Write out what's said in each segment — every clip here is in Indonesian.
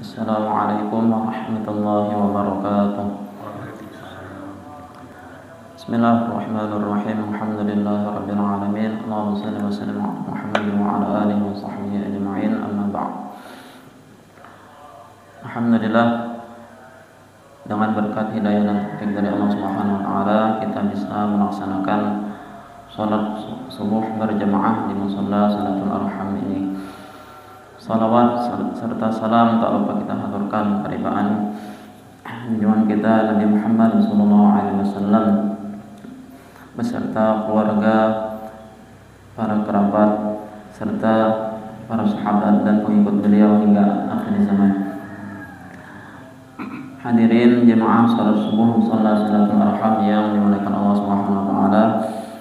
Assalamualaikum warahmatullahi wabarakatuh. Bismillahirrahmanirrahim. Alhamdulillahirabbil alamin. Allahumma shalli wa sallim ala Muhammadin wa ala alihi wa sahbihi ajma'in. Amma ba'd. Alhamdulillah, dengan berkat hidayah dan taufik dari Allah Subhanahu wa taala, kita bisa melaksanakan salat subuh berjamaah di musalla Salatul Arham ini. Salawat serta salam tak lupa kita haturkan kepada junjungan kita Nabi Muhammad SAW beserta keluarga, para kerabat, serta para sahabat dan pengikut beliau hingga akhir zaman. Hadirin jemaah salat subuh musalla Salatul Arham yang dimuliakan Allah Subhanahu wa taala,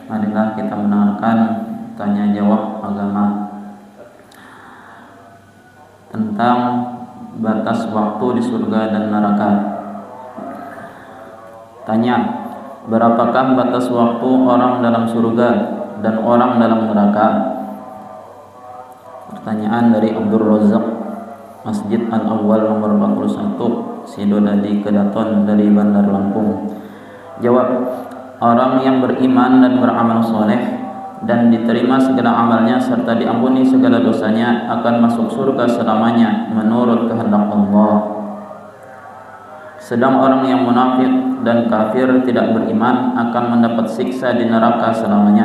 marilah kita mendengarkan tanya jawab agama tentang batas waktu di surga dan neraka. Tanya, berapakah batas waktu orang dalam surga dan orang dalam neraka? Pertanyaan dari Abdul Razak, Masjid Al-Awwal nomor 41, Sidodadi Kedaton dari Bandar Lampung. Jawab, orang yang beriman dan beramal soleh dan diterima segala amalnya serta diampuni segala dosanya akan masuk surga selamanya menurut kehendak Allah. Sedang orang yang munafik dan kafir tidak beriman akan mendapat siksa di neraka selamanya.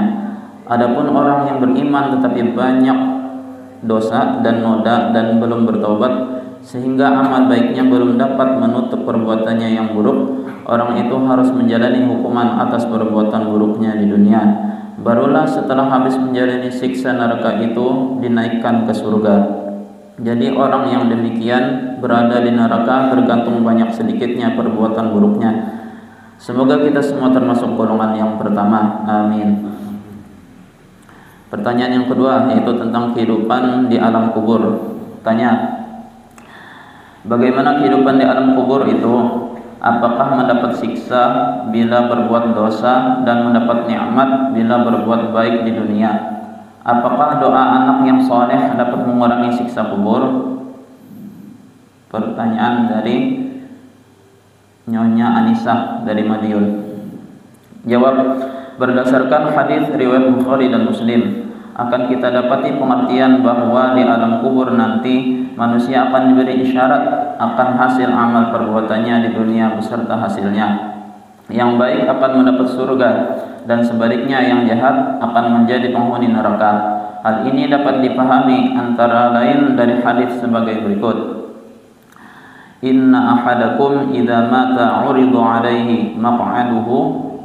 Adapun orang yang beriman tetapi banyak dosa dan noda dan belum bertobat sehingga amal baiknya belum dapat menutup perbuatannya yang buruk, orang itu harus menjalani hukuman atas perbuatan buruknya di dunia. Barulah setelah habis menjalani siksa neraka itu dinaikkan ke surga. Jadi orang yang demikian berada di neraka tergantung banyak sedikitnya perbuatan buruknya. Semoga kita semua termasuk golongan yang pertama. Amin. Pertanyaan yang kedua yaitu tentang kehidupan di alam kubur. Tanya, bagaimana kehidupan di alam kubur itu? Apakah mendapat siksa bila berbuat dosa dan mendapat nikmat bila berbuat baik di dunia? Apakah doa anak yang soleh dapat mengurangi siksa kubur? Pertanyaan dari Nyonya Anissa dari Madiun. Jawab, berdasarkan hadis riwayat Bukhari dan Muslim, akan kita dapati pengertian bahwa di alam kubur nanti manusia akan diberi isyarat akan hasil amal perbuatannya di dunia beserta hasilnya. Yang baik akan mendapat surga dan sebaliknya yang jahat akan menjadi penghuni neraka. Hal ini dapat dipahami antara lain dari hadis sebagai berikut. Inna ahadakum idza mata uridu alaihi maq'aduhu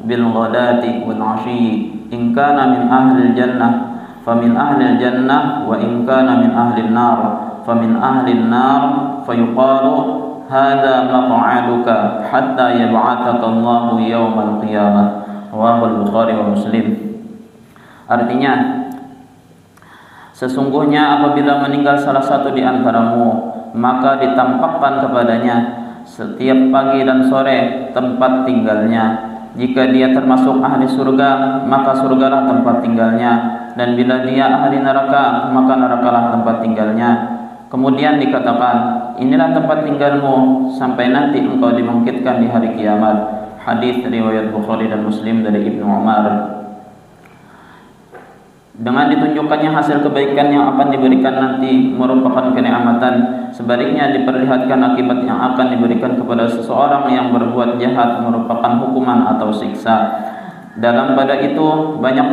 bil ghadati wal 'ashyi in kana min ahli jannah famin ahli jannah wa in kana min ahli nar famin ahli nar fayuqalu hadza maq'aduka hatta yab'atsaka Allahu yaumal qiyamah. Rawahu Bukhari wa Muslim. Artinya, sesungguhnya apabila meninggal salah satu di antaramu, maka ditampakkan kepadanya setiap pagi dan sore tempat tinggalnya. Jika dia termasuk ahli surga, maka surgalah tempat tinggalnya, dan bila dia ahli neraka, maka nerakalah tempat tinggalnya. Kemudian dikatakan, inilah tempat tinggalmu sampai nanti engkau dibangkitkan di hari kiamat. Hadis riwayat Bukhari dan Muslim dari Ibnu Umar. Dengan ditunjukkannya hasil kebaikan yang akan diberikan nanti merupakan kenikmatan, sebaliknya diperlihatkan akibat yang akan diberikan kepada seseorang yang berbuat jahat merupakan hukuman atau siksa. Dalam pada itu banyak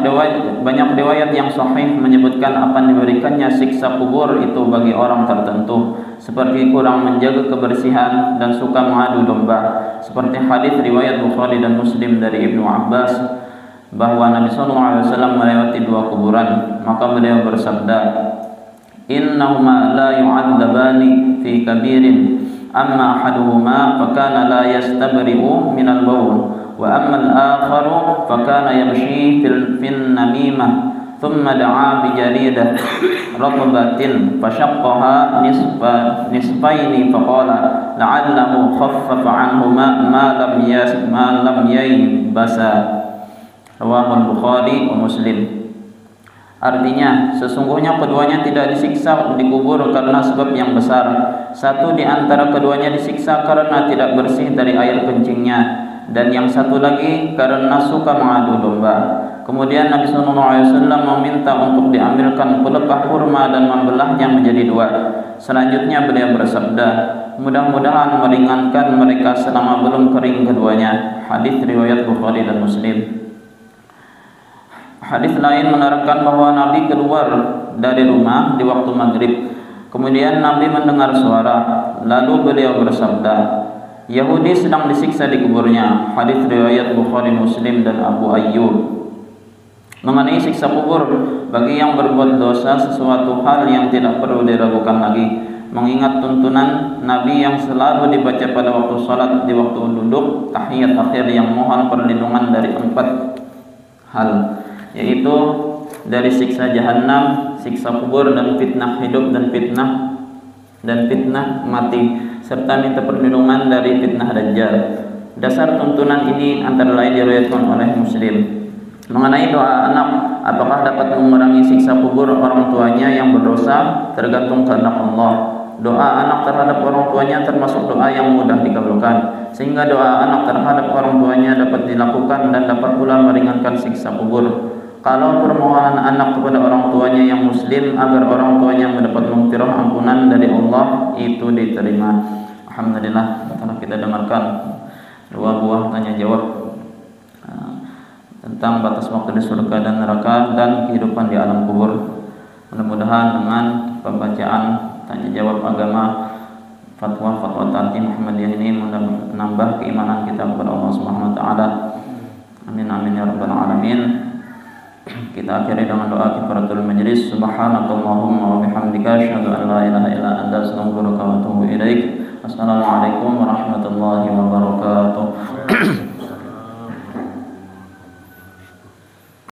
riwayat yang sahih menyebutkan akan diberikannya siksa kubur itu bagi orang tertentu, seperti kurang menjaga kebersihan dan suka mengadu domba, seperti hadis riwayat Bukhari dan Muslim dari Ibnu Abbas bahwa Nabi SAW melewati dua kuburan, maka beliau bersabda, innahuma la yu'adzabani fi kabirin amma ahaduhuma fakana la yastabri'u minal bawl wa amma al-akharu fakana yamshi fil namimah thumma da'a bi jaridah ratbatin fashaqqaha nisfaini faqala la'allahu khaffafa anhuma ma lam yaybasa. Rawahu Bukhari wa Muslim. Artinya, sesungguhnya keduanya tidak disiksa di kubur karena sebab yang besar. Satu di antara keduanya disiksa karena tidak bersih dari air kencingnya, dan yang satu lagi karena suka mengadu domba. Kemudian Nabi SAW meminta untuk diambilkan pelepah kurma dan membelahnya menjadi dua. Selanjutnya beliau bersabda, mudah-mudahan meringankan mereka selama belum kering keduanya. Hadis riwayat Bukhari dan Muslim. Hadis lain menerangkan bahwa Nabi keluar dari rumah di waktu maghrib. Kemudian Nabi mendengar suara, lalu beliau bersabda, Yahudi sedang disiksa di kuburnya. Hadis riwayat Bukhari, Muslim dan Abu Ayyub. Mengenai siksa kubur, bagi yang berbuat dosa sesuatu hal yang tidak perlu diragukan lagi, mengingat tuntunan Nabi yang selalu dibaca pada waktu salat, di waktu duduk, tahiyat akhir yang mohon perlindungan dari 4 hal, yaitu dari siksa jahanam, siksa kubur, dan fitnah hidup dan fitnah mati, serta minta perlindungan dari fitnah dajjal. Dasar tuntunan ini antara lain diriwayatkan oleh Muslim. Mengenai doa anak, apakah dapat mengurangi siksa kubur orang tuanya yang berdosa, tergantung kehendak Allah. Doa anak terhadap orang tuanya termasuk doa yang mudah dikabulkan, sehingga doa anak terhadap orang tuanya dapat dilakukan dan dapat pula meringankan siksa kubur. Kalau permohonan anak kepada orang tuanya yang muslim agar orang tuanya mendapat maghfirah, ampunan dari Allah, itu diterima. Alhamdulillah, telah kita dengarkan 2 buah tanya jawab tentang batas waktu di surga dan neraka dan kehidupan di alam kubur. Mudah-mudahan dengan pembacaan tanya jawab agama, fatwa Tanti Muhammadiyah ini menambah keimanan kita kepada Allah Subhanahu wa taala. Amin amin ya rabbal alamin. Kita akhiri dengan doa kifaratul majlis. Subhanakallahumma wa bihamdika asyhadu an la ilaha illa anta astaghfiruka wa atubu ilaik. Assalamualaikum warahmatullahi wabarakatuh.